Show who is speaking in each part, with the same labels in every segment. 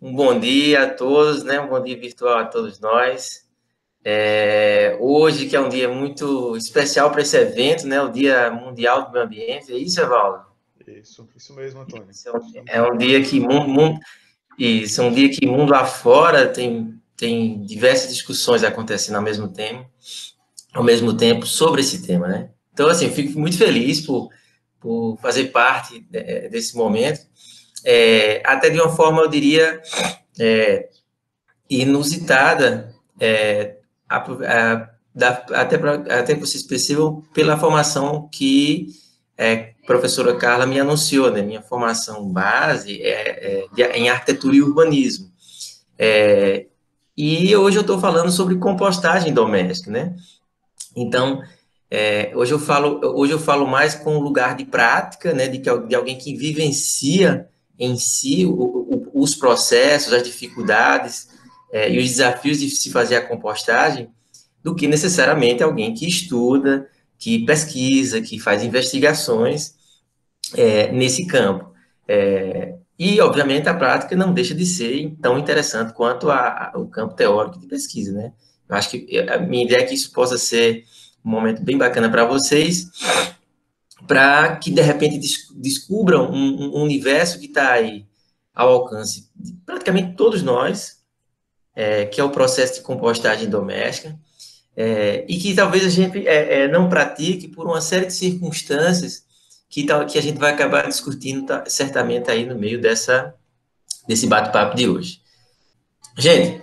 Speaker 1: Um bom dia a todos, né? Um bom dia virtual a todos nós. Hoje, que é um dia muito especial para esse evento, né? O Dia Mundial do Meio Ambiente. É isso, Evaldo?
Speaker 2: Isso mesmo, Antônio.
Speaker 1: Esse
Speaker 2: Estamos
Speaker 1: é um
Speaker 2: aqui.
Speaker 1: dia que isso, é um dia que mundo afora tem diversas discussões acontecendo ao mesmo tempo sobre esse tema, né? Então, assim, eu fico muito feliz por fazer parte desse momento, até de uma forma, eu diria, inusitada, até que vocês percebam pela formação que a professora Carla me anunciou, né? Minha formação base em arquitetura e urbanismo. E hoje eu estou falando sobre compostagem doméstica, né? Então, hoje eu falo mais com um lugar de prática, né? De alguém que vivencia em si os processos, as dificuldades e os desafios de se fazer a compostagem, do que necessariamente alguém que estuda, que pesquisa, que faz investigações nesse campo. E, obviamente, a prática não deixa de ser tão interessante quanto o campo teórico de pesquisa, né? Eu acho que a minha ideia é que isso possa ser um momento bem bacana para vocês, para que, de repente, descubram um universo que está aí ao alcance de praticamente todos nós, que é o processo de compostagem doméstica, e que talvez a gente não pratique por uma série de circunstâncias que a gente vai acabar discutindo certamente aí no meio desse bate-papo de hoje. Gente,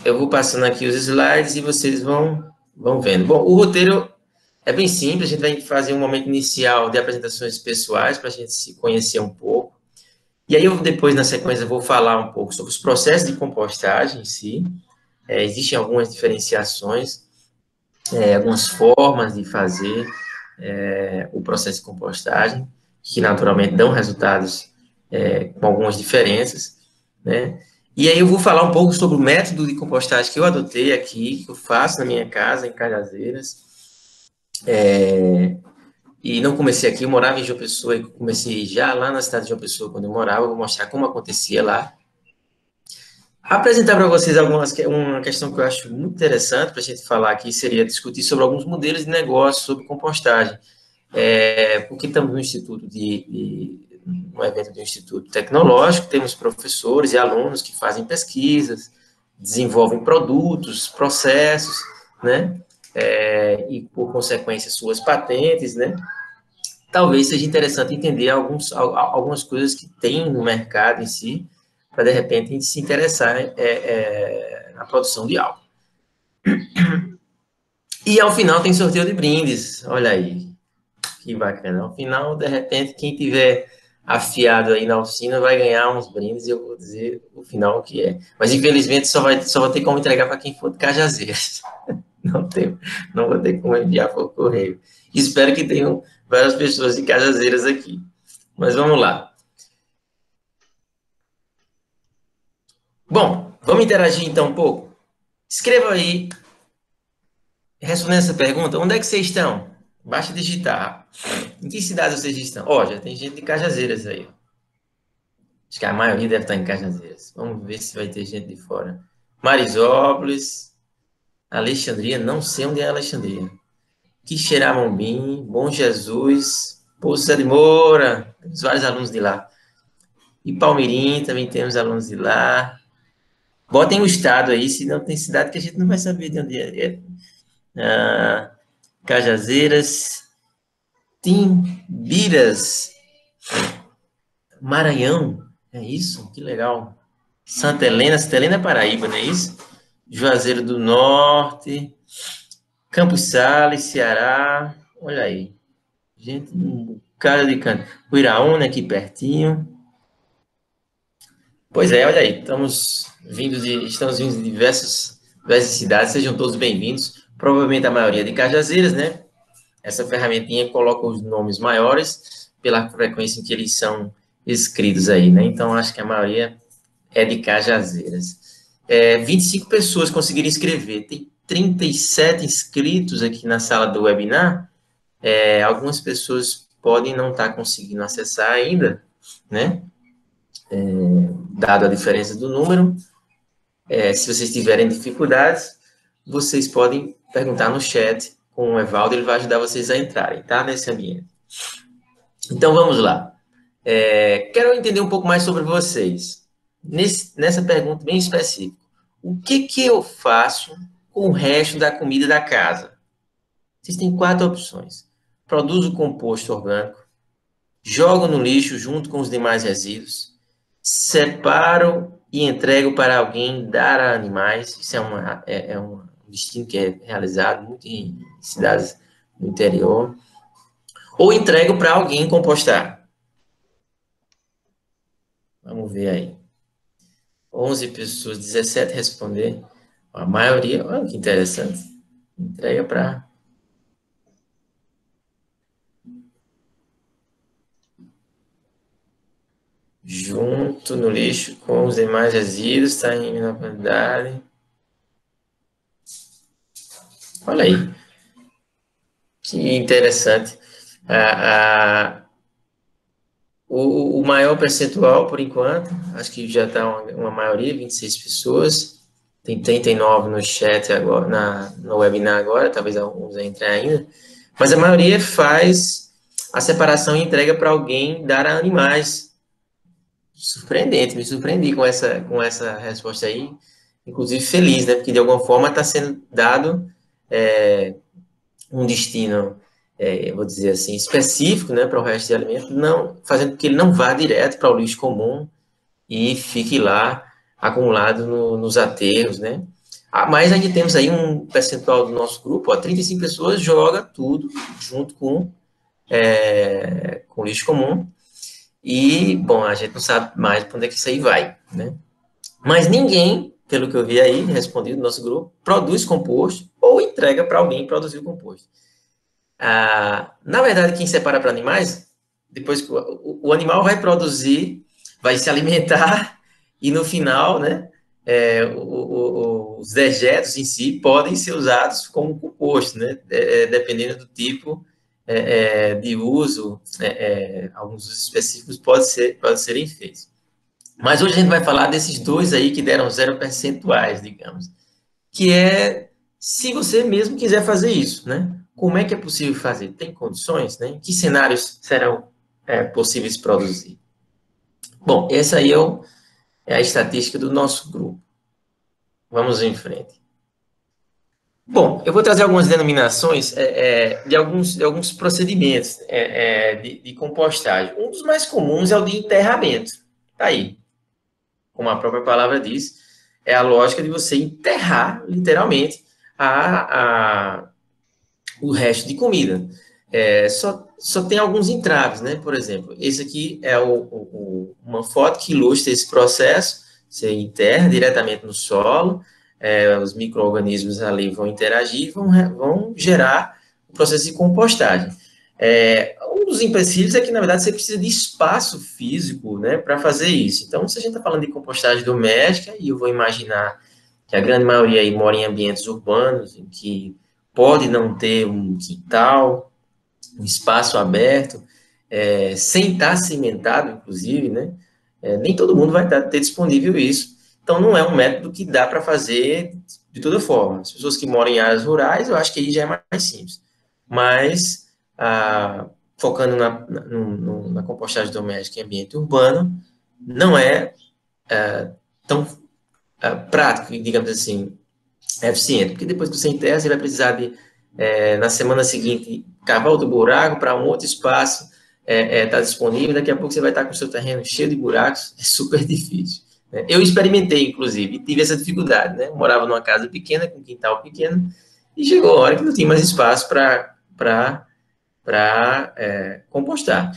Speaker 1: eu vou passando aqui os slides e vocês vão vendo. Bom, o roteiro é bem simples, a gente vai fazer um momento inicial de apresentações pessoais para a gente se conhecer um pouco. E aí, depois, na sequência, eu vou falar um pouco sobre os processos de compostagem em si. Existem algumas diferenciações, algumas formas de fazer o processo de compostagem, que naturalmente dão resultados com algumas diferenças, né? E aí eu vou falar um pouco sobre o método de compostagem que eu adotei aqui, que eu faço na minha casa, em Cajazeiras. E não comecei aqui, eu morava em João Pessoa, e comecei já lá na cidade de João Pessoa, quando eu morava, eu vou mostrar como acontecia lá. Apresentar para vocês uma questão que eu acho muito interessante para a gente falar aqui, seria discutir sobre alguns modelos de negócio sobre compostagem. Porque estamos no um evento de um instituto tecnológico, temos professores e alunos que fazem pesquisas, desenvolvem produtos, processos, né? E, por consequência, suas patentes, né? Talvez seja interessante entender algumas coisas que tem no mercado em si, para, de repente, a gente se interessar na produção de algo. E, ao final, tem sorteio de brindes. Olha aí, que bacana. Ao final, de repente, quem tiver afiado aí na oficina vai ganhar uns brindes e eu vou dizer o final o que é. Mas, infelizmente, só vai ter como entregar para quem for de Cajazeiras. Não, tem, não vou ter como enviar por correio. Espero que tenham várias pessoas de Cajazeiras aqui. Mas vamos lá. Bom, vamos interagir então um pouco? Escreva aí, respondendo essa pergunta, onde é que vocês estão? Basta digitar. Em que cidade vocês estão? Ó, já tem gente de Cajazeiras aí. Acho que a maioria deve estar em Cajazeiras. Vamos ver se vai ter gente de fora. Marisópolis, Alexandria, não sei onde é Alexandria. Quixeramobim, Bom Jesus, Pouso Zé de Moura, temos vários alunos de lá. E Palmirim, também temos alunos de lá. Botem o estado aí, se não tem cidade que a gente não vai saber de onde é. Cajazeiras, Timbiras, Maranhão, é isso? Que legal. Santa Helena é Paraíba, não é isso? Juazeiro do Norte, Campos Sales, Ceará, olha aí. Gente, um cara de canto. Uiraúna, aqui pertinho. Pois é, olha aí, estamos vindo de diversas cidades, sejam todos bem-vindos. Provavelmente a maioria de Cajazeiras, né? Essa ferramentinha coloca os nomes maiores pela frequência em que eles são escritos aí, né? Então, acho que a maioria é de Cajazeiras. 25 pessoas conseguiram escrever. Tem 37 inscritos aqui na sala do webinar. Algumas pessoas podem não estar conseguindo acessar ainda, né? dado a diferença do número. Se vocês tiverem dificuldades, vocês podem perguntar no chat com o Evaldo, ele vai ajudar vocês a entrarem, tá? Nesse ambiente. Então, vamos lá. Quero entender um pouco mais sobre vocês. Nessa pergunta bem específica. O que eu faço com o resto da comida da casa? Existem 4 opções. Produzo composto orgânico, jogo no lixo junto com os demais resíduos, separo e entrego para alguém dar a animais. Isso é um destino que é realizado muito em cidades do interior. Ou entrego para alguém compostar. Vamos ver aí. 11 pessoas, 17 responder. A maioria, olha que interessante. Entrega para... junto no lixo com os demais resíduos, está em menor quantidade. Olha aí. Que interessante. O maior percentual, por enquanto, acho que já está uma maioria, 26 pessoas. Tem 39 no chat agora, no webinar agora, talvez alguns entrem ainda. Mas a maioria faz a separação e entrega para alguém dar a animais. Surpreendente, me surpreendi com essa resposta aí. Inclusive feliz, né? Porque de alguma forma está sendo dado um destino, vou dizer assim, específico, né, para o resto de alimento, não, fazendo com que ele não vá direto para o lixo comum e fique lá acumulado nos aterros, né? Mas ainda temos aí um percentual do nosso grupo, 35 pessoas joga tudo junto com lixo comum e, bom, a gente não sabe mais para onde é que isso aí vai, né? Mas ninguém, pelo que eu vi aí, respondido no nosso grupo, produz composto ou entrega para alguém produzir o composto. Na verdade, quem separa para animais, depois que o animal vai produzir, vai se alimentar e no final, né, os dejetos em si podem ser usados como composto, né, dependendo do tipo de uso, alguns usos específicos podem serem feitos. Mas hoje a gente vai falar desses dois aí que deram 0 percentuais, digamos, que é se você mesmo quiser fazer isso, né? Como é que é possível fazer? Tem condições, né? Que cenários serão possíveis produzir? Bom, essa aí é a estatística do nosso grupo. Vamos em frente. Bom, eu vou trazer algumas denominações de alguns procedimentos de compostagem. Um dos mais comuns é o de enterramento. Tá aí. Como a própria palavra diz, é a lógica de você enterrar, literalmente, o resto de comida. Só tem alguns entraves, né? Por exemplo, esse aqui é uma foto que ilustra esse processo. Você enterra diretamente no solo, os micro-organismos ali vão interagir e vão gerar o processo de compostagem. Um dos empecilhos é que, na verdade, você precisa de espaço físico, né, para fazer isso. Então, se a gente está falando de compostagem doméstica, e eu vou imaginar que a grande maioria aí mora em ambientes urbanos, em que pode não ter um quintal, um espaço aberto, sem estar cimentado, inclusive, né? Nem todo mundo vai ter disponível isso. Então, não é um método que dá para fazer de toda forma. As pessoas que moram em áreas rurais, eu acho que aí já é mais simples. Mas, focando na compostagem doméstica em ambiente urbano, não é tão prático, digamos assim, eficiente, porque depois que você enterra, você vai precisar de, na semana seguinte, cavar outro buraco para um outro espaço estar disponível, daqui a pouco você vai estar com o seu terreno cheio de buracos, é super difícil. Né? Eu experimentei, inclusive, e tive essa dificuldade, né? Eu morava numa casa pequena, com um quintal pequeno, e chegou a hora que não tinha mais espaço para compostar.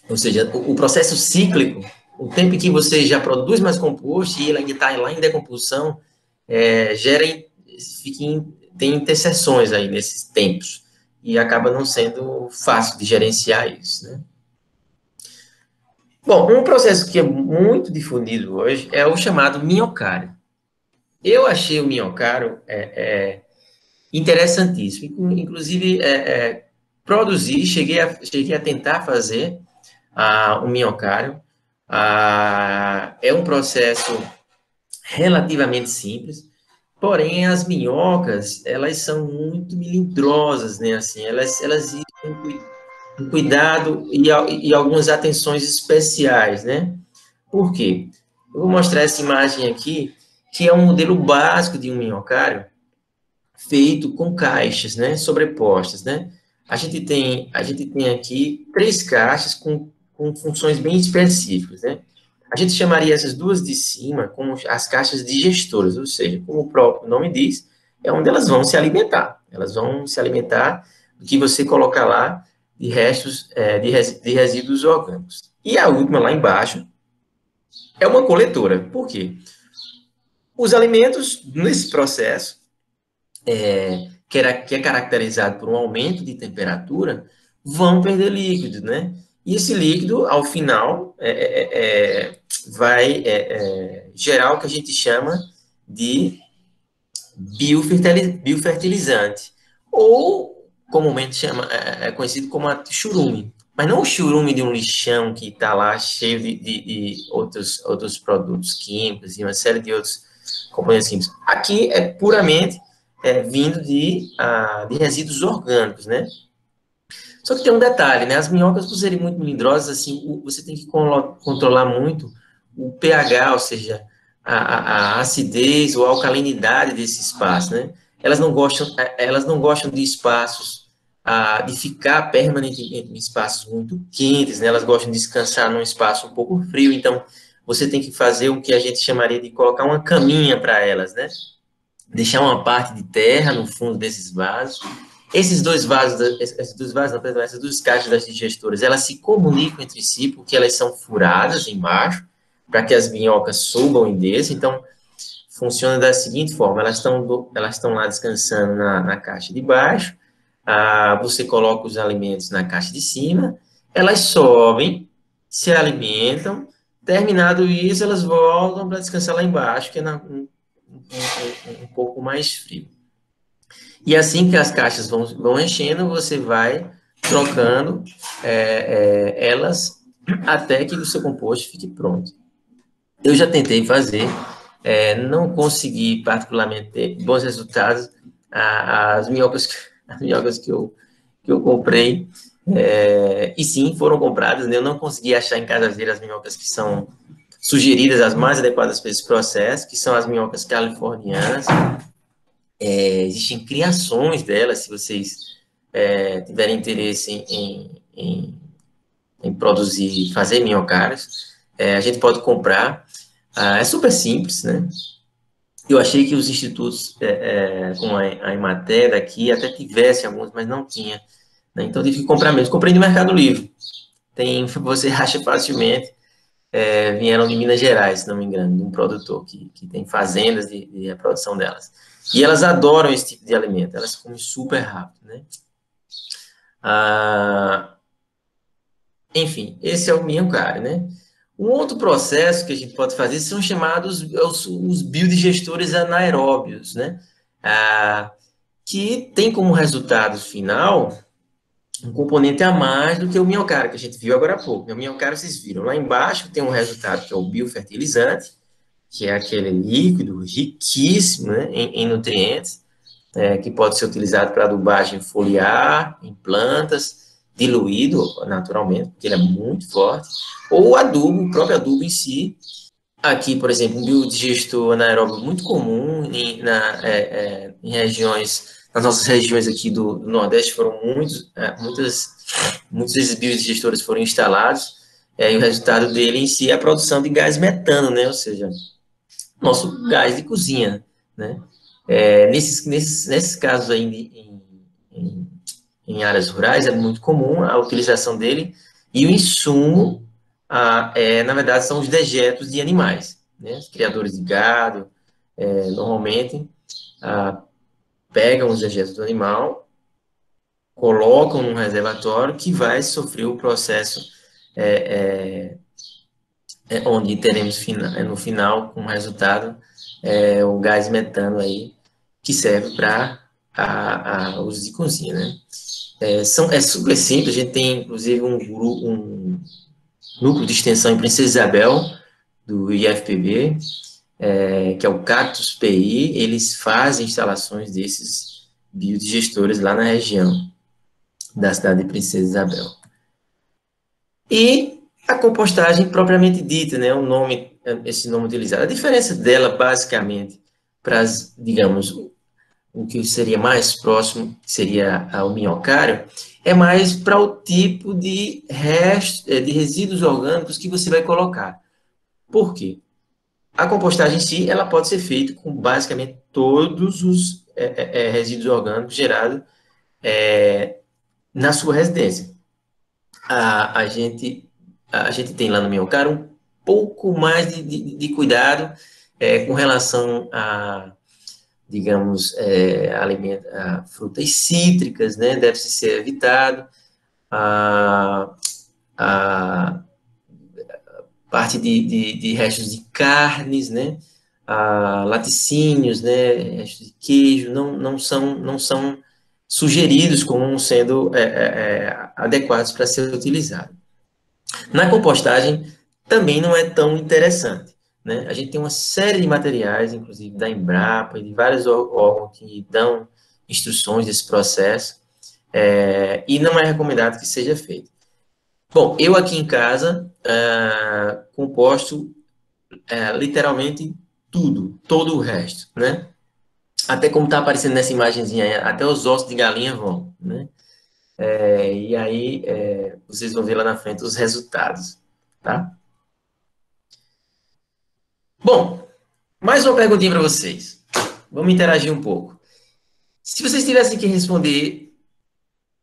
Speaker 1: Ou seja, o processo cíclico, o tempo em que você já produz mais composto e ele ainda está lá em decomposição, tem interseções aí nesses tempos e acaba não sendo fácil de gerenciar isso, né? Bom, um processo que é muito difundido hoje é o chamado minhocário. Eu achei o minhocário interessantíssimo, inclusive cheguei a tentar fazer um minhocário É um processo relativamente simples, porém as minhocas, elas são muito melindrosas, né? Assim, elas exigem um cuidado e algumas atenções especiais, né? Por quê? Eu vou mostrar essa imagem aqui, que é um modelo básico de um minhocário, feito com caixas, né, sobrepostas, né? A gente tem aqui 3 caixas com funções bem específicas, né? A gente chamaria essas duas de cima como as caixas digestoras, ou seja, como o próprio nome diz, é onde elas vão se alimentar. Elas vão se alimentar do que você colocar lá de restos, de resíduos orgânicos. E a última, lá embaixo, é uma coletora. Por quê? Os alimentos, nesse processo, que é caracterizado por um aumento de temperatura, vão perder líquido, né? E esse líquido, ao final, vai gerar o que a gente chama de biofertilizante, ou comumente é conhecido como a churume. Mas não o churume de um lixão que está lá cheio de outros produtos químicos e uma série de outros componentes químicos. Aqui é puramente vindo de resíduos orgânicos, né? Só que tem um detalhe, né? As minhocas, por serem muito melindrosas, assim, você tem que controlar muito o pH, ou seja, a acidez ou a alcalinidade desse espaço, né? Elas não gostam de espaços, de ficar permanentemente em espaços muito quentes, né? Elas gostam de descansar num espaço um pouco frio, então você tem que fazer o que a gente chamaria de colocar uma caminha para elas, né? Deixar uma parte de terra no fundo desses vasos. Essas duas caixas das digestoras, elas se comunicam entre si porque elas são furadas embaixo para que as minhocas subam e desçam. Então, funciona da seguinte forma: elas estão lá descansando na caixa de baixo, você coloca os alimentos na caixa de cima, elas sobem, se alimentam, terminado isso, elas voltam para descansar lá embaixo, que é um pouco mais frio. E assim que as caixas vão enchendo, você vai trocando elas até que o seu composto fique pronto. Eu já tentei fazer, não consegui particularmente ter bons resultados. As minhocas, as minhocas que eu comprei, e sim, foram compradas, né? Eu não consegui achar em cajazeira as minhocas que são sugeridas, as mais adequadas para esse processo, que são as minhocas californianas. Existem criações delas, se vocês tiverem interesse em produzir, fazer minhocários, a gente pode comprar. É super simples, né? Eu achei que os institutos, como a Emater daqui, até tivessem alguns, mas não tinha, né? Então, eu tive que comprar mesmo. Comprei no Mercado Livre. Você acha facilmente. Vieram de Minas Gerais, se não me engano, de um produtor que tem fazendas de reprodução delas. E elas adoram esse tipo de alimento, elas comem super rápido, né? Enfim, esse é o minhocário, né? Um outro processo que a gente pode fazer são chamados os biodigestores anaeróbios, né? Que tem como resultado final um componente a mais do que o minhocário, que a gente viu agora há pouco. O minhocário, vocês viram, lá embaixo tem um resultado que é o biofertilizante, que é aquele líquido riquíssimo, né, em nutrientes, que pode ser utilizado para adubagem foliar, em plantas, diluído naturalmente, porque ele é muito forte, ou o adubo, o próprio adubo em si. Aqui, por exemplo, um biodigestor anaeróbio muito comum em regiões, nas nossas regiões aqui do Nordeste, foram muitos desses biodigestores foram instalados, e o resultado dele em si é a produção de gás metano, né? Ou seja, nosso gás de cozinha, né? Nesses casos aí em áreas rurais é muito comum a utilização dele e o insumo, na verdade, são os dejetos de animais, né? Os criadores de gado, normalmente, pegam os dejetos do animal, colocam num reservatório que vai sofrer o processo onde teremos no final, como resultado, o gás metano aí, que serve para uso de cozinha, né? É super simples, a gente tem, inclusive, Núcleo de Extensão em Princesa Isabel, do IFPB, que é o Cactus PI, eles fazem instalações desses biodigestores lá na região da cidade de Princesa Isabel. E a compostagem propriamente dita, né, esse nome utilizado. A diferença dela, basicamente, para as, digamos, o que seria mais próximo, que seria o minhocário, é mais para o tipo de resíduos orgânicos que você vai colocar. Por quê? A compostagem em si, ela pode ser feita com basicamente todos os resíduos orgânicos gerados na sua residência. A, a, gente, a gente tem lá no minhocário um pouco mais de cuidado com relação a, digamos, a frutas cítricas, né? Deve ser evitado. A, a parte de restos de carnes, né? Laticínios, né? Restos de queijo, não são sugeridos como sendo adequados para ser utilizado. Na compostagem, também não é tão interessante. Né? A gente tem uma série de materiais, inclusive da Embrapa e de vários órgãos que dão instruções desse processo, e não é recomendado que seja feito. Bom, eu aqui em casa composto literalmente tudo, todo o resto, né? Até como está aparecendo nessa imagenzinha aí, até os ossos de galinha vão, né? E aí vocês vão ver lá na frente os resultados, tá? Bom, mais uma perguntinha para vocês. Vamos interagir um pouco. Se vocês tivessem que responder,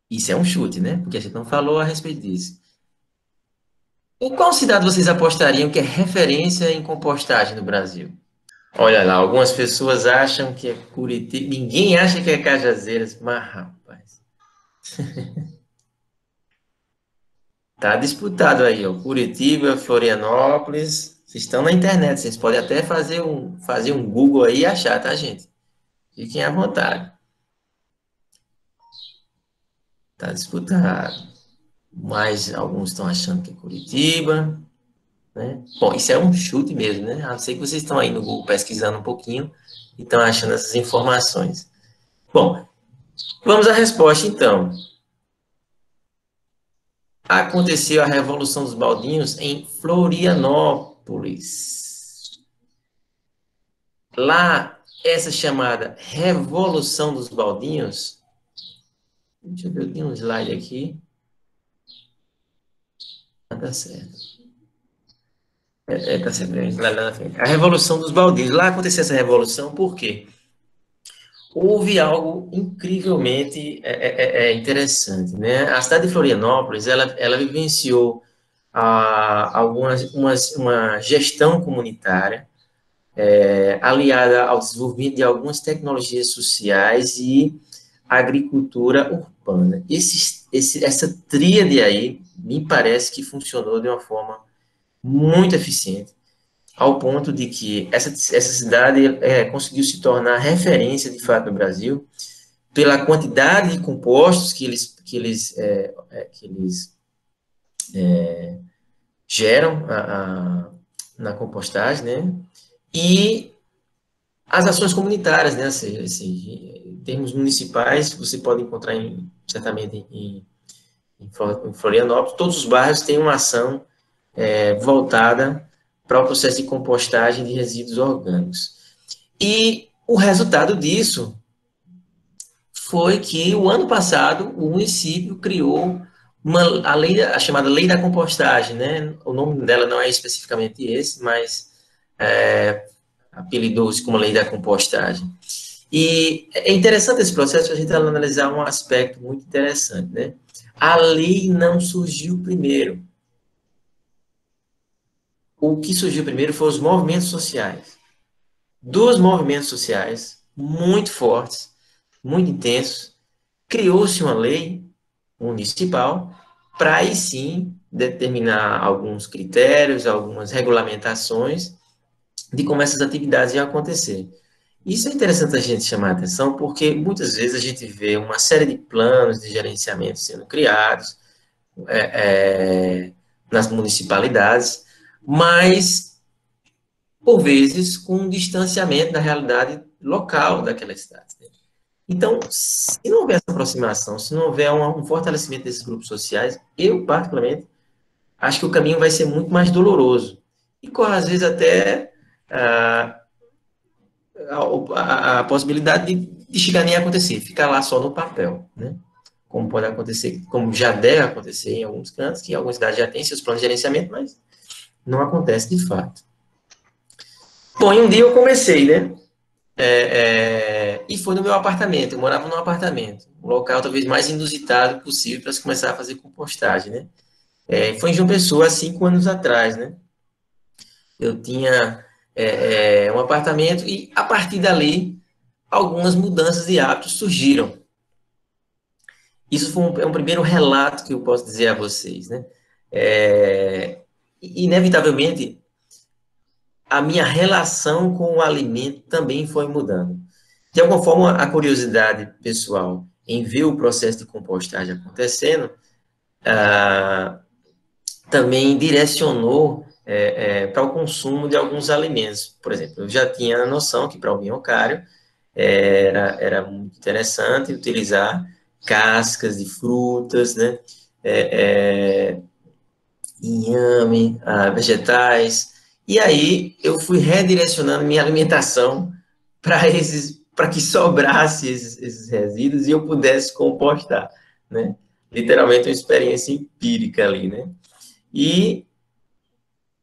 Speaker 1: isso é um chute, né? Porque a gente não falou a respeito disso. Em qual cidade vocês apostariam que é referência em compostagem no Brasil? Olha lá, algumas pessoas acham que é Curitiba, ninguém acha que é Cajazeiras, mas rapaz, tá disputado aí, ó. Curitiba, Florianópolis, vocês estão na internet, vocês podem até fazer um Google aí e achar, tá, gente? Fiquem à vontade. Tá disputado. Mas alguns estão achando que é Curitiba, né? Bom, isso é um chute mesmo, né? A não ser que vocês estão aí no Google pesquisando um pouquinho e estão achando essas informações. Bom, vamos à resposta então. Aconteceu a Revolução dos Baldinhos em Florianópolis. Lá, essa chamada Revolução dos Baldinhos, deixa eu ver, eu tenho um slide aqui. Tá certo. Tá certo, tem um slide lá na frente. A Revolução dos Baldinhos. Lá aconteceu essa revolução, por quê? Houve algo incrivelmente interessante, né? A cidade de Florianópolis, ela vivenciou uma gestão comunitária aliada ao desenvolvimento de algumas tecnologias sociais e agricultura urbana. Essa tríade aí, me parece que funcionou de uma forma muito eficiente, ao ponto de que essa cidade conseguiu se tornar referência, de fato, no Brasil, pela quantidade de compostos que eles geram na compostagem, né? E as ações comunitárias, né? Em termos municipais, você pode encontrar certamente em Florianópolis, todos os bairros têm uma ação voltada para o processo de compostagem de resíduos orgânicos. E o resultado disso foi que, o ano passado, o município criou a chamada Lei da Compostagem, né? O nome dela não é especificamente esse, mas apelidou-se como Lei da Compostagem. E é interessante esse processo para a gente analisar um aspecto muito interessante, né? A lei não surgiu primeiro. O que surgiu primeiro foram os movimentos sociais. Dos movimentos sociais muito fortes, muito intensos, criou-se uma lei municipal para aí sim determinar alguns critérios, algumas regulamentações de como essas atividades iam acontecer. Isso é interessante a gente chamar a atenção, porque muitas vezes a gente vê uma série de planos de gerenciamento sendo criados, nas municipalidades, mas, por vezes, com um distanciamento da realidade local daquela cidade. Né? Então, se não houver essa aproximação, se não houver um fortalecimento desses grupos sociais, eu, particularmente, acho que o caminho vai ser muito mais doloroso. E corre, às vezes, até a possibilidade de chegar nem a acontecer, ficar lá só no papel, né? Como pode acontecer, como já deve acontecer em alguns cantos, que algumas cidades já têm seus planos de gerenciamento, mas não acontece de fato. Bom, e um dia eu comecei, né? E foi no meu apartamento, eu morava num apartamento, um local talvez mais inusitado possível para se começar a fazer compostagem, né? Foi em João Pessoa, há 5 anos atrás, né? Eu tinha um apartamento e, a partir dali, algumas mudanças de hábitos surgiram. Isso foi um primeiro relato que eu posso dizer a vocês, né? Inevitavelmente, a minha relação com o alimento também foi mudando. De alguma forma, a curiosidade pessoal em ver o processo de compostagem acontecendo também direcionou para o consumo de alguns alimentos. Por exemplo, eu já tinha a noção que para o minhocário era muito interessante utilizar cascas de frutas, né? Inhame, vegetais. E aí eu fui redirecionando minha alimentação para que sobrasse esses resíduos e eu pudesse compostar, né? Literalmente uma experiência empírica ali, né? E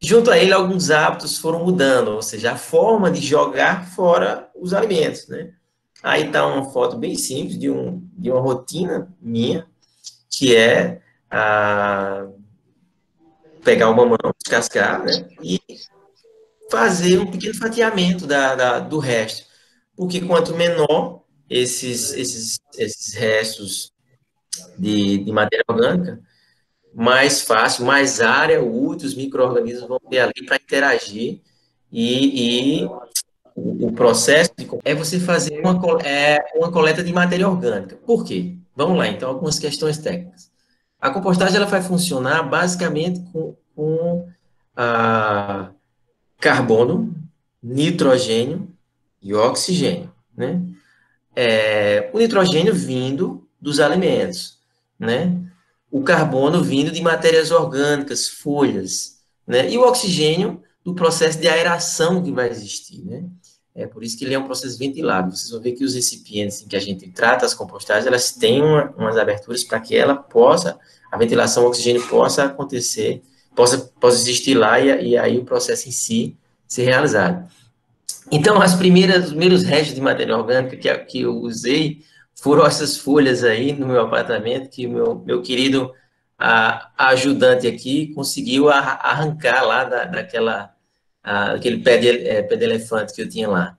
Speaker 1: junto a ele alguns hábitos foram mudando, ou seja, a forma de jogar fora os alimentos, né? Aí está uma foto bem simples de uma rotina minha, que é pegar o mamão, descascar, né? E fazer um pequeno fatiamento do resto. Porque quanto menor esses restos de matéria orgânica, mais fácil, mais área útil os micro-organismos vão ter ali para interagir e o processo é você fazer uma coleta de matéria orgânica. Por quê? Vamos lá, então, algumas questões técnicas. A compostagem ela vai funcionar basicamente com carbono, nitrogênio e oxigênio, né? O nitrogênio vindo dos alimentos, né? O carbono vindo de matérias orgânicas, folhas, né? E o oxigênio do processo de aeração que vai existir, né? É por isso que ele é um processo ventilado. Vocês vão ver que os recipientes em que a gente trata as compostagens, elas têm umas aberturas para que a ventilação, o oxigênio possa acontecer, possa existir lá e aí o processo em si ser realizado. Então, os primeiros restos de matéria orgânica que eu usei foram essas folhas aí no meu apartamento, que o meu querido ajudante aqui conseguiu arrancar lá daquele pé de elefante que eu tinha lá.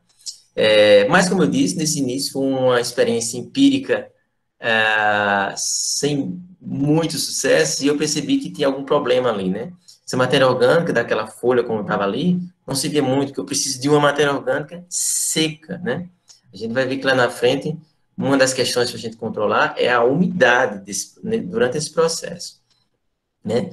Speaker 1: Mas, como eu disse, nesse início foi uma experiência empírica sem muito sucesso e eu percebi que tinha algum problema ali, né? Essa matéria orgânica daquela folha como estava ali, não se vê muito, porque eu preciso de uma matéria orgânica seca, né? A gente vai ver que lá na frente, uma das questões para a gente controlar é a umidade durante esse processo, né?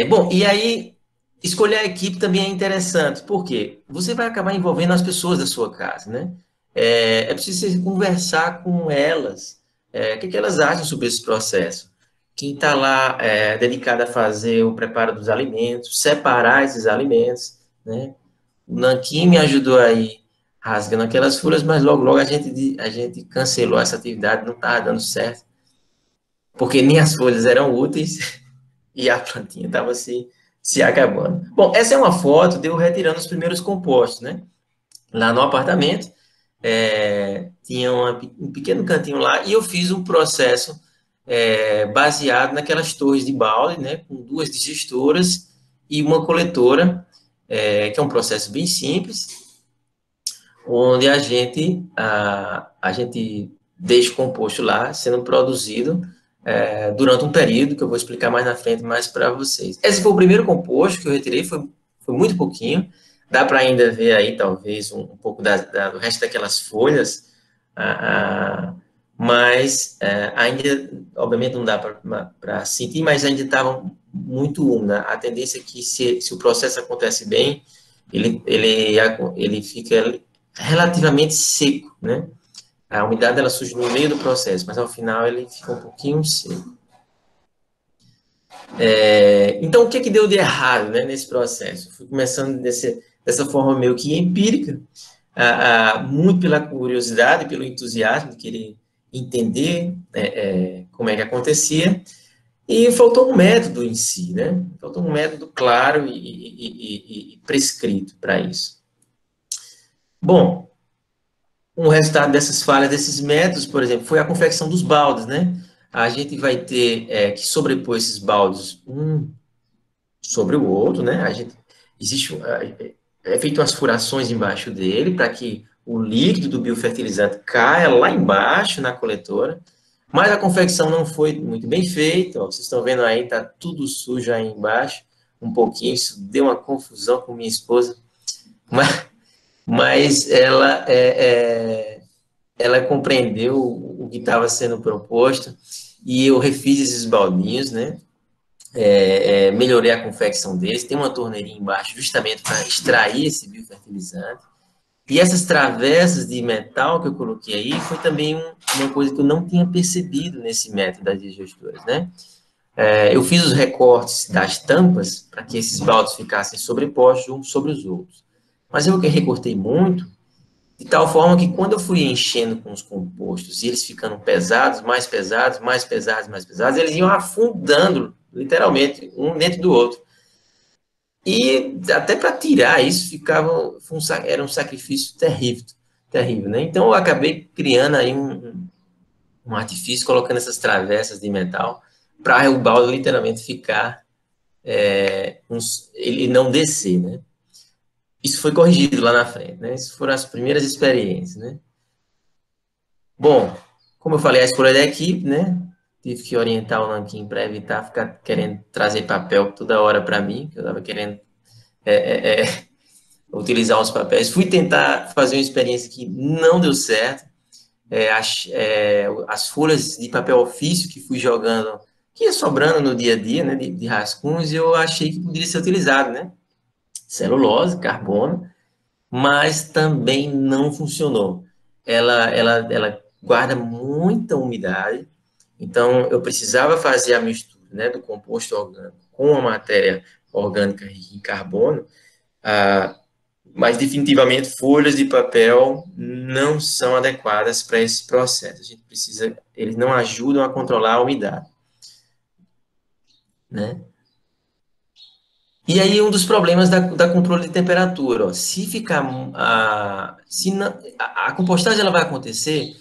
Speaker 1: Bom, e aí, escolher a equipe também é interessante, porque você vai acabar envolvendo as pessoas da sua casa, né? É preciso você conversar com elas, o que elas acham sobre esse processo. Quem está lá dedicado a fazer o preparo dos alimentos, separar esses alimentos, né? O Nanquim me ajudou aí rasgando aquelas folhas, mas logo a gente cancelou essa atividade, não estava dando certo, porque nem as folhas eram úteis e a plantinha estava se acabando. Bom, essa é uma foto de eu retirando os primeiros compostos, né? Lá no apartamento, tinha um pequeno cantinho lá e eu fiz um processo baseado naquelas torres de balde, né? Com 2 digestoras e uma coletora, que é um processo bem simples, onde a gente deixa o composto lá sendo produzido durante um período, que eu vou explicar mais na frente, mais para vocês. Esse foi o primeiro composto que eu retirei, foi muito pouquinho, dá para ainda ver aí, talvez, um pouco do resto daquelas folhas, mas ainda, obviamente, não dá para sentir, mas ainda estava muito úmida. A tendência é que, se o processo acontece bem, ele fica relativamente seco, né? A umidade, ela surge no meio do processo, mas ao final ele fica um pouquinho seco. Então, o que deu de errado, né, nesse processo? Fui começando dessa forma meio que empírica, muito pela curiosidade, pelo entusiasmo de querer entender como é que acontecia, e faltou um método em si, né? Faltou um método claro e prescrito para isso. Bom, um resultado dessas falhas, desses métodos, por exemplo, foi a confecção dos baldes, né? A gente vai ter que sobrepor esses baldes um sobre o outro, né? É feito umas furações embaixo dele para que o líquido do biofertilizante caia lá embaixo na coletora, mas a confecção não foi muito bem feita, ó, vocês estão vendo aí, tá tudo sujo aí embaixo, um pouquinho, isso deu uma confusão com minha esposa, mas ela compreendeu o que estava sendo proposto e eu refiz esses baldinhos, né? Melhorei a confecção deles, tem uma torneirinha embaixo justamente para extrair esse biofertilizante. E essas travessas de metal que eu coloquei aí foi também uma coisa que eu não tinha percebido nesse método das digestoras, né? Eu fiz os recortes das tampas para que esses baldes ficassem sobrepostos uns sobre os outros. Mas eu recortei muito, de tal forma que quando eu fui enchendo com os compostos e eles ficando pesados, mais pesados, mais pesados, mais pesados, eles iam afundando, literalmente, um dentro do outro. E até para tirar isso era um sacrifício terrível, terrível, né? Então eu acabei criando aí um artifício, colocando essas travessas de metal para o balde literalmente ficar, ele não descer, né? Isso foi corrigido lá na frente, né? Essas foram as primeiras experiências, né? Bom, como eu falei, a escolha da equipe, né? Tive que orientar o Nanquim para evitar ficar querendo trazer papel toda hora para mim, que eu estava querendo utilizar os papéis. Fui tentar fazer uma experiência que não deu certo. As folhas de papel ofício que fui jogando, que ia sobrando no dia a dia, né, de rascunhos, eu achei que poderia ser utilizado, né? Celulose, carbono, mas também não funcionou. Ela guarda muita umidade, então eu precisava fazer a mistura, né, do composto orgânico com a matéria orgânica rica em carbono, mas definitivamente folhas de papel não são adequadas para esse processo. A gente precisa, eles não ajudam a controlar a umidade, né? E aí, um dos problemas da controle de temperatura, ó, se ficar, se não, a compostagem ela vai acontecer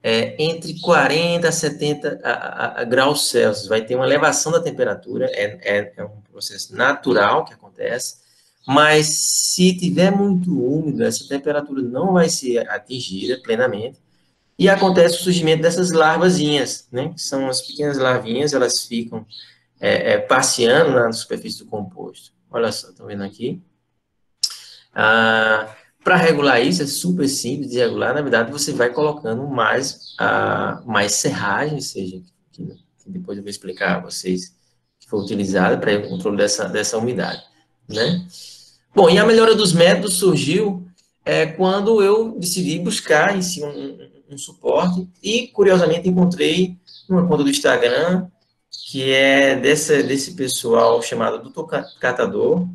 Speaker 1: entre 40 a 70 graus Celsius, vai ter uma elevação da temperatura, é um processo natural que acontece, mas se tiver muito úmido, essa temperatura não vai ser atingida plenamente, e acontece o surgimento dessas larvazinhas, né, que são as pequenas larvinhas, elas ficam passeando na superfície do composto. Olha só, estão vendo aqui? Para regular isso, é super simples de regular. Na verdade, você vai colocando mais serragem, ou seja, que depois eu vou explicar a vocês, que foi utilizada para o controle dessa umidade, né? Bom, e a melhora dos métodos surgiu quando eu decidi buscar em si um suporte e, curiosamente, encontrei uma conta do Instagram que é desse pessoal chamado Doutor Catador.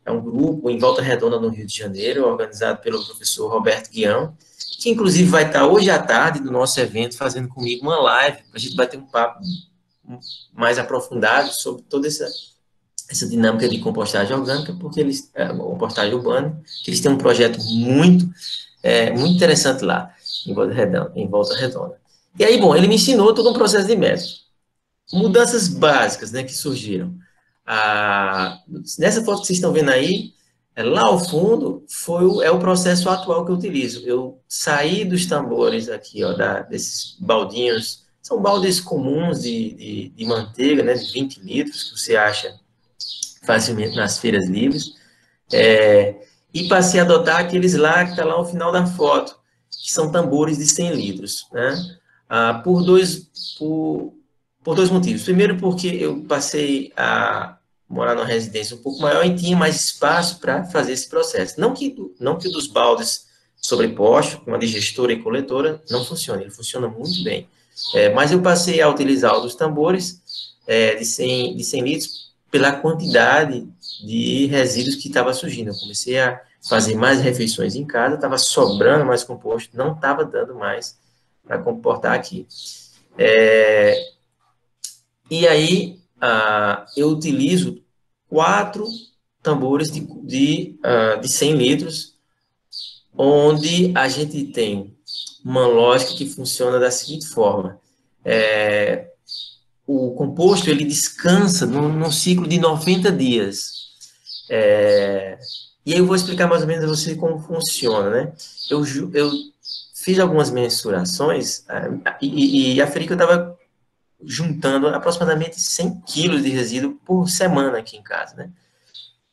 Speaker 1: É um grupo em Volta Redonda, no Rio de Janeiro, organizado pelo professor Roberto Guião, que inclusive vai estar hoje à tarde do nosso evento fazendo comigo uma live, para a gente bater um papo mais aprofundado sobre toda essa dinâmica de compostagem orgânica, porque compostagem urbana, que eles têm um projeto muito interessante lá, em Volta Redonda. E aí, bom, ele me ensinou todo um processo de método. Mudanças básicas, né, que surgiram. Nessa foto que vocês estão vendo aí, lá ao fundo, é o processo atual que eu utilizo. Eu saí dos tambores aqui, ó, desses baldinhos, são baldes comuns de manteiga, né, de 20 litros, que você acha facilmente nas feiras livres, e passei a adotar aqueles lá que está lá ao final da foto, que são tambores de 100 litros, né? por dois motivos. Primeiro, porque eu passei a morar numa residência um pouco maior e tinha mais espaço para fazer esse processo. Não que o dos baldes sobrepostos, com a digestora e coletora, não funcione, ele funciona muito bem. Mas eu passei a utilizar o dos tambores de 100 litros pela quantidade de resíduos que estava surgindo. Eu comecei a fazer mais refeições em casa, estava sobrando mais composto, não estava dando mais para comportar aqui. E aí, eu utilizo 4 tambores de 100 litros, onde a gente tem uma lógica que funciona da seguinte forma. O composto, ele descansa num ciclo de 90 dias. E aí eu vou explicar mais ou menos a você como funciona, né? Eu fiz algumas mensurações e aferi que eu estava juntando aproximadamente 100 quilos de resíduo por semana aqui em casa, né?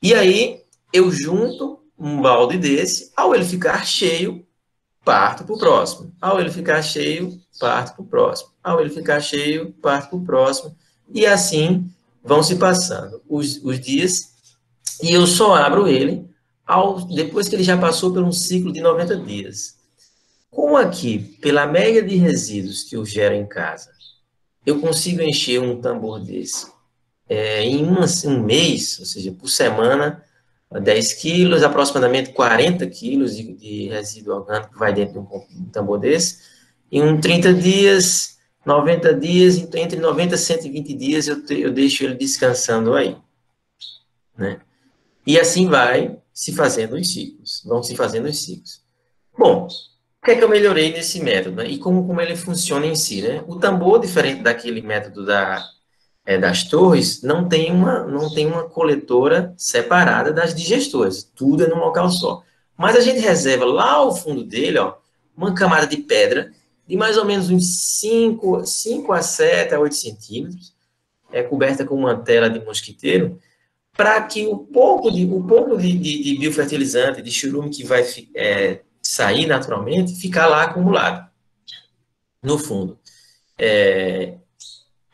Speaker 1: E aí eu junto um balde desse, ao ele ficar cheio, parto para o próximo. Ao ele ficar cheio, parto para o próximo. Ao ele ficar cheio, parto para o próximo. E assim vão se passando os dias e eu só abro ele depois que ele já passou por um ciclo de 90 dias. Como aqui, pela média de resíduos que eu gero em casa, eu consigo encher um tambor desse em um mês, ou seja, por semana, 10 quilos, aproximadamente 40 quilos de resíduo orgânico que vai dentro de um tambor desse. Em 30 dias, 90 dias, entre 90 e 120 dias, eu deixo ele descansando aí, né? E assim vai se fazendo os ciclos, vão se fazendo os ciclos. Bom, o que é que eu melhorei nesse método, né? E como ele funciona em si, né? O tambor, diferente daquele método das torres, não tem uma coletora separada das digestoras, tudo é num local só. Mas a gente reserva lá ao fundo dele, ó, uma camada de pedra de mais ou menos uns 5 a 7 a 8 centímetros, coberta com uma tela de mosquiteiro, para que o pouco de biofertilizante, de churume que vai sair naturalmente, ficar lá acumulado no fundo.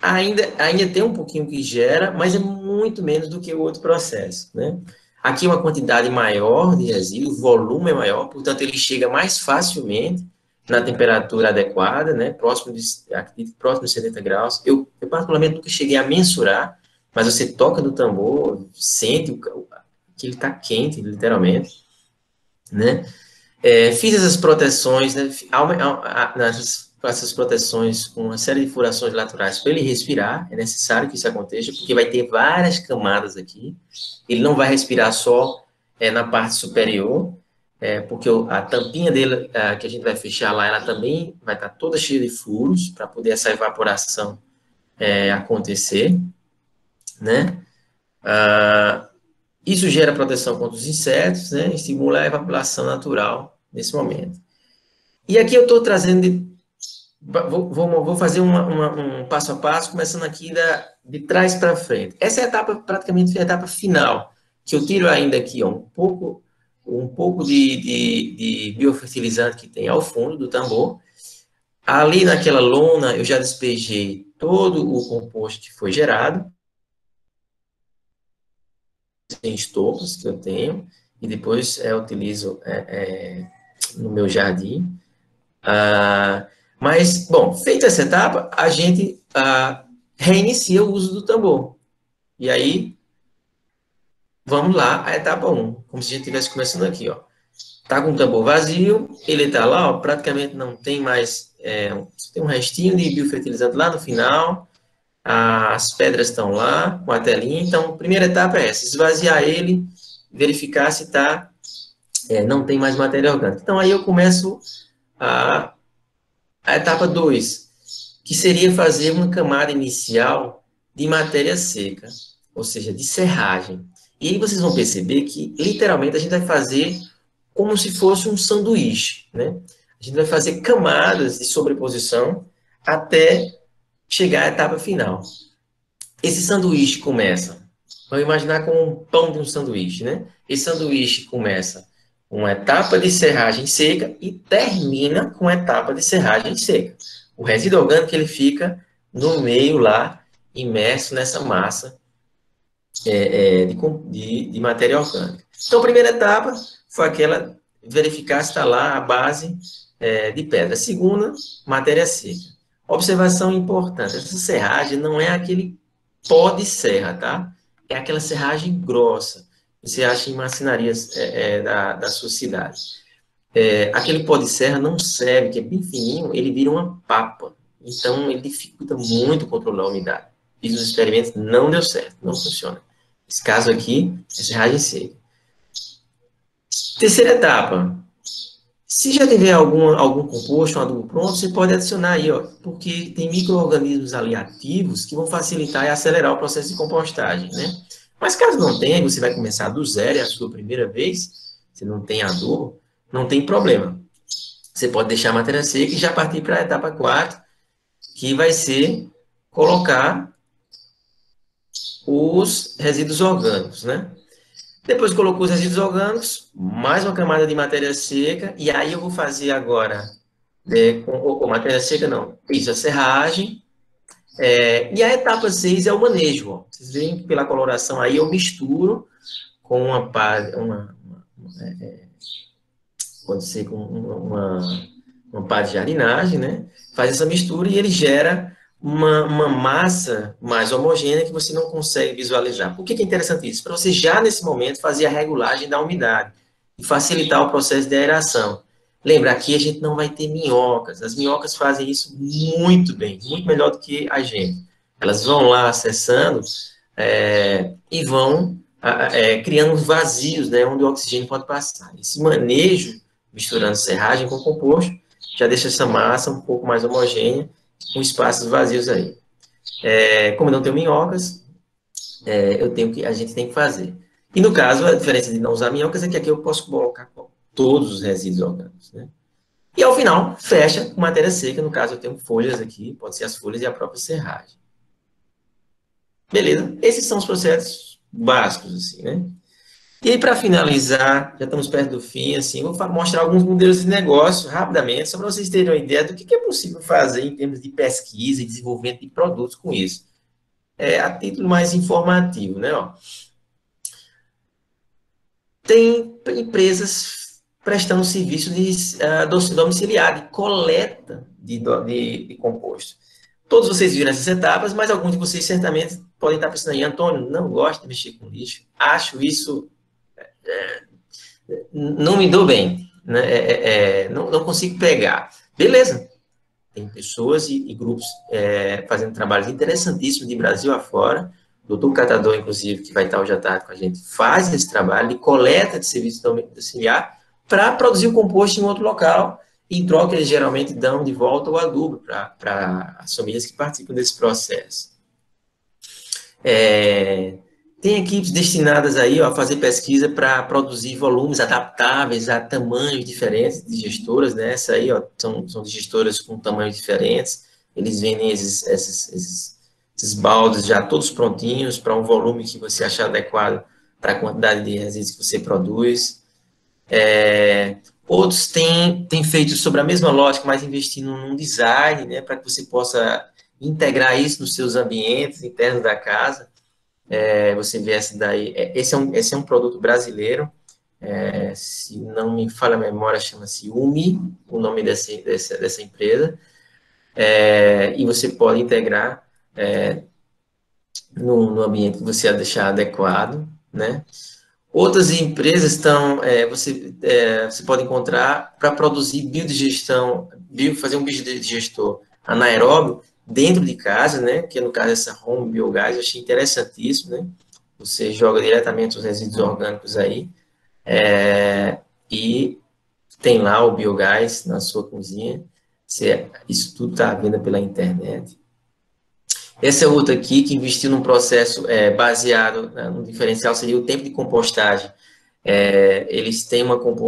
Speaker 1: Ainda tem um pouquinho que gera, mas é muito menos do que o outro processo, né? Aqui uma quantidade maior de resíduo, o volume é maior, portanto ele chega mais facilmente na temperatura adequada, né? Próximo de 70 graus. Eu particularmente nunca cheguei a mensurar, mas você toca no tambor, sente que ele está quente, literalmente, né? Fiz essas proteções, né? Essas proteções com uma série de furações laterais para ele respirar. É necessário que isso aconteça, porque vai ter várias camadas aqui. Ele não vai respirar só na parte superior, porque a tampinha dele, que a gente vai fechar lá, ela também vai estar toda cheia de furos para poder essa evaporação acontecer, né? Isso gera proteção contra os insetos, né? Estimula a evaporação natural nesse momento. E aqui eu estou trazendo, vou fazer um passo a passo, começando aqui de trás para frente. Essa é a etapa, praticamente a etapa final, que eu tiro ainda aqui, ó, um pouco de biofertilizante que tem ao fundo do tambor. Ali naquela lona, eu já despejei todo o composto que foi gerado, em estopos que eu tenho, e depois eu utilizo no meu jardim. Mas, bom, feita essa etapa, a gente reinicia o uso do tambor. E aí, vamos lá, a etapa 1, como se a gente estivesse começando aqui, ó. Tá com o tambor vazio, ele tá lá, ó, praticamente não tem mais, tem um restinho de biofertilizante lá no final, as pedras estão lá, com a telinha, então, a primeira etapa é essa, esvaziar ele, verificar se não tem mais matéria orgânica. Então, aí eu começo a etapa 2, que seria fazer uma camada inicial de matéria seca, ou seja, de serragem. E aí vocês vão perceber que, literalmente, a gente vai fazer como se fosse um sanduíche, né? A gente vai fazer camadas de sobreposição até chegar à etapa final. Esse sanduíche começa, vamos imaginar como um pão de um sanduíche, né? Esse sanduíche começa com uma etapa de serragem seca e termina com a etapa de serragem seca. O resíduo orgânico, ele fica no meio lá, imerso nessa massa de matéria orgânica. Então, a primeira etapa foi aquela, verificar se está lá a base de pedra. A segunda, matéria seca. Observação importante, essa serragem não é aquele pó de serra, tá? É aquela serragem grossa, que você acha em marcenarias da sua cidade. Aquele pó de serra não serve, que é bem fininho, ele vira uma papa. Então, ele dificulta muito controlar a umidade. Fiz os experimentos, não deu certo, não funciona. Esse caso aqui é serragem seca. Terceira etapa. Se já tiver algum composto, um adubo pronto, você pode adicionar aí, ó, porque tem micro-organismos ali ativos que vão facilitar e acelerar o processo de compostagem, né? Mas caso não tenha, você vai começar do zero, é a sua primeira vez, você não tem adubo, não tem problema. Você pode deixar a matéria seca e já partir para a etapa 4, que vai ser colocar os resíduos orgânicos, né? Depois colocou os resíduos orgânicos, mais uma camada de matéria seca, e aí eu vou fazer agora, com matéria seca não, isso, a serragem, e a etapa 6 é o manejo. Ó. Vocês veem que pela coloração aí eu misturo com pode ser com uma pá de jardinagem, né? Faz essa mistura e ele gera uma massa mais homogênea que você não consegue visualizar. Por que é interessante isso? Para você já nesse momento fazer a regulagem da umidade e facilitar o processo de aeração. Lembra, aqui a gente não vai ter minhocas. As minhocas fazem isso muito bem, muito melhor do que a gente. Elas vão lá acessando e vão criando vazios, né, onde o oxigênio pode passar. Esse manejo misturando serragem com composto, já deixa essa massa um pouco mais homogênea, com espaços vazios aí. Como não tenho minhocas, a gente tem que fazer. E no caso, a diferença de não usar minhocas é que aqui eu posso colocar todos os resíduos orgânicos, né? E ao final, fecha com matéria seca, no caso eu tenho folhas aqui, pode ser as folhas e a própria serragem. Beleza? Esses são os processos básicos, assim, né? E aí, para finalizar, já estamos perto do fim, assim, vou mostrar alguns modelos de negócio rapidamente, só para vocês terem uma ideia do que é possível fazer em termos de pesquisa e desenvolvimento de produtos com isso. A título mais informativo, né? Ó. Tem empresas prestando serviço de domiciliar, de coleta de composto. Todos vocês viram essas etapas, mas alguns de vocês certamente podem estar pensando aí, Antônio, não gosto de mexer com lixo, acho isso não me dou bem, né? Não consigo pegar. Beleza, tem pessoas e grupos fazendo trabalhos interessantíssimos de Brasil afora. O doutor Catador, inclusive, que vai estar hoje à tarde com a gente, faz esse trabalho de coleta de serviço domiciliar para produzir o composto em outro local. Em troca, eles geralmente dão de volta o adubo para as famílias que participam desse processo. Tem equipes destinadas aí ó, a fazer pesquisa para produzir volumes adaptáveis a tamanhos diferentes de gestoras, né? Essa aí, ó, são gestoras com tamanhos diferentes. Eles vendem esses baldes já todos prontinhos para um volume que você achar adequado para a quantidade de resíduos que você produz. Outros têm feito sobre a mesma lógica, mas investindo num design, né? Para que você possa integrar isso nos seus ambientes internos da casa. Você vê essa daí, esse é um produto brasileiro, se não me falha a memória, chama-se UMI, o nome dessa empresa, e você pode integrar no ambiente que você deixar adequado, né? Outras empresas você pode encontrar para produzir biodigestão, fazer um biodigestor anaeróbio dentro de casa, né? Que no caso essa Home Biogás, eu achei interessantíssimo, né? Você joga diretamente os resíduos orgânicos aí e tem lá o biogás na sua cozinha. Isso tudo está à venda pela internet. Essa é outra aqui que investiu num processo baseado no diferencial, seria o tempo de compostagem. Eles têm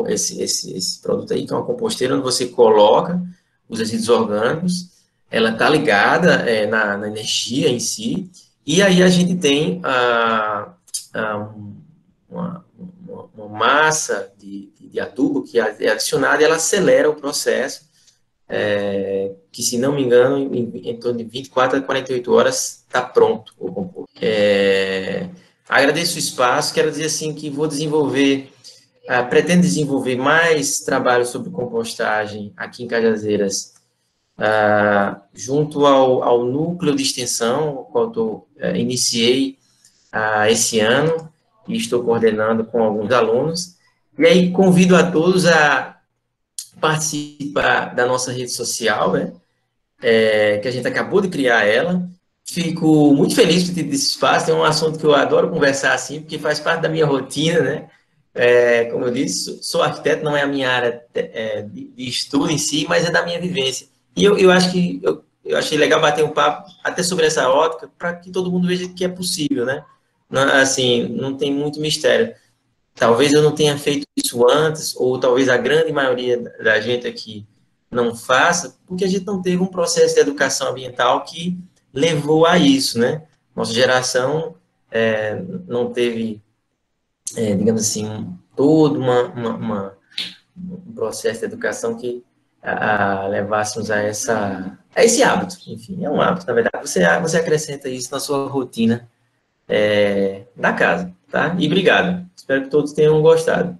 Speaker 1: esse produto aí, que é uma composteira onde você coloca os resíduos orgânicos, ela está ligada na energia em si, e aí a gente tem uma massa de adubo que é adicionada e ela acelera o processo que, se não me engano, em torno de 24 a 48 horas está pronto o composto. Agradeço o espaço, quero dizer assim que vou desenvolver, pretendo desenvolver mais trabalho sobre compostagem aqui em Cajazeiras, junto ao núcleo de extensão, o qual eu iniciei esse ano e estou coordenando com alguns alunos. E aí convido a todos a participar da nossa rede social, né? Que a gente acabou de criar ela. Fico muito feliz por ter esse espaço, é um assunto que eu adoro conversar assim, porque faz parte da minha rotina, né? Como eu disse, sou arquiteto, não é a minha área de estudo em si, mas é da minha vivência. E eu acho que eu achei legal bater um papo até sobre essa ótica, para que todo mundo veja que é possível, né? Não, assim, não tem muito mistério. Talvez eu não tenha feito isso antes, ou talvez a grande maioria da gente aqui não faça, porque a gente não teve um processo de educação ambiental que levou a isso, né? Nossa geração não teve, digamos assim, todo um processo de educação que levássemos a esse hábito. Enfim, é um hábito, na verdade. Você acrescenta isso na sua rotina da casa, tá? E obrigado. Espero que todos tenham gostado.